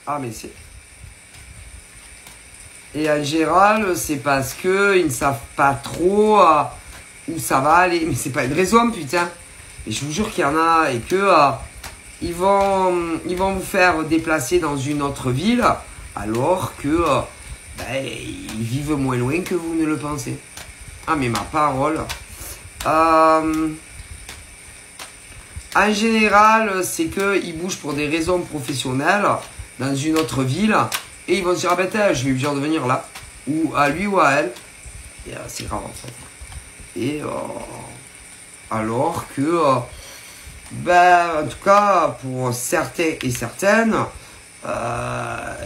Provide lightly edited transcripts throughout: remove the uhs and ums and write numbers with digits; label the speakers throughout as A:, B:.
A: Ah, mais c'est... Et en général, c'est parce que ils ne savent pas trop où ça va aller. Mais c'est pas une raison, putain. Et je vous jure qu'il y en a et que ils vont vous faire déplacer dans une autre ville alors que ils vivent moins loin que vous ne le pensez. Ah, mais ma parole. En général, c'est qu'ils bougent pour des raisons professionnelles dans une autre ville et ils vont se dire, ah ben je vais obligé de venir là, ou à lui ou à elle. Et c'est grave en fait. Et alors que, en tout cas, pour certains et certaines,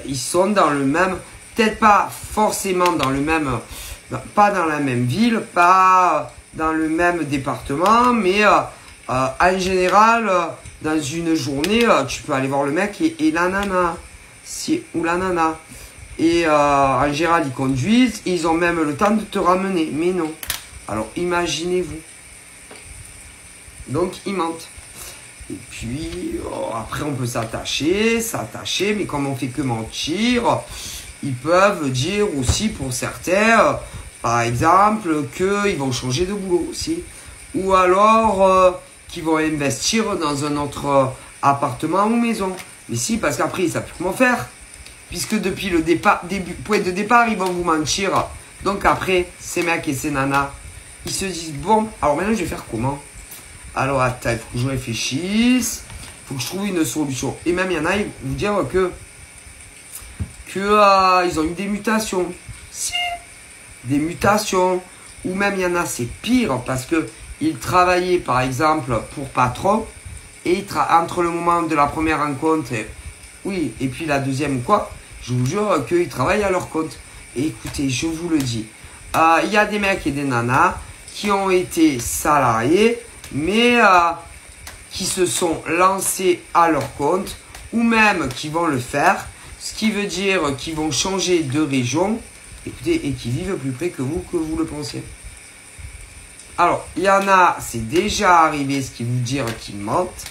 A: ils sont dans le même, peut-être pas forcément dans le même, pas dans la même ville, pas dans le même département, mais en général, dans une journée, tu peux aller voir le mec et la nana, ou la nana. Et en général, ils conduisent, et ils ont même le temps de te ramener. Mais non. Alors, imaginez-vous. Donc, ils mentent. Et puis, après, on peut s'attacher, mais comme on fait que mentir, ils peuvent dire aussi pour certains, par exemple, qu'ils vont changer de boulot aussi. Ou alors, qu'ils vont investir dans un autre appartement ou maison. Mais si, parce qu'après, ils ne savent plus comment faire. Puisque depuis le point de départ, ils vont vous mentir. Donc après, ces mecs et ces nanas, ils se disent, bon, alors maintenant, je vais faire comment? Alors, attends, il faut que je réfléchisse. Il faut que je trouve une solution. Et même, il y en a, ils vont vous dire que ils ont eu des mutations. Si, des mutations. Ou même, il y en a, c'est pire, parce que ils travaillaient, par exemple, pour patron. Et entre le moment de la première rencontre, et puis la deuxième ou quoi, je vous jure qu'ils travaillent à leur compte. Et écoutez, je vous le dis, il y a des mecs et des nanas qui ont été salariés, mais qui se sont lancés à leur compte, ou même qui vont le faire, ce qui veut dire qu'ils vont changer de région, écoutez, et qui vivent plus près que vous le pensiez. Alors, il y en a, c'est déjà arrivé, ce qui veut dire qu'ils mentent.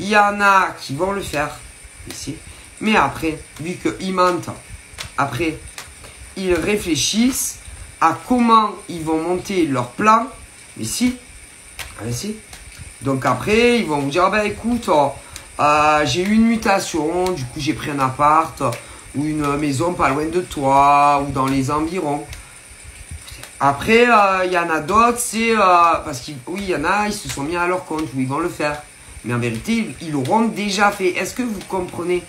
A: Il y en a qui vont le faire, ici. Mais après, vu qu'ils mentent, après, ils réfléchissent à comment ils vont monter leur plan. Mais si, donc après, ils vont vous dire, ah ben écoute, j'ai eu une mutation, du coup j'ai pris un appart ou une maison pas loin de toi ou dans les environs. Après, il y en a d'autres, c'est parce qu'il y en a, ils se sont mis à leur compte où ils vont le faire. Mais en vérité, ils l'auront déjà fait. Est-ce que vous comprenez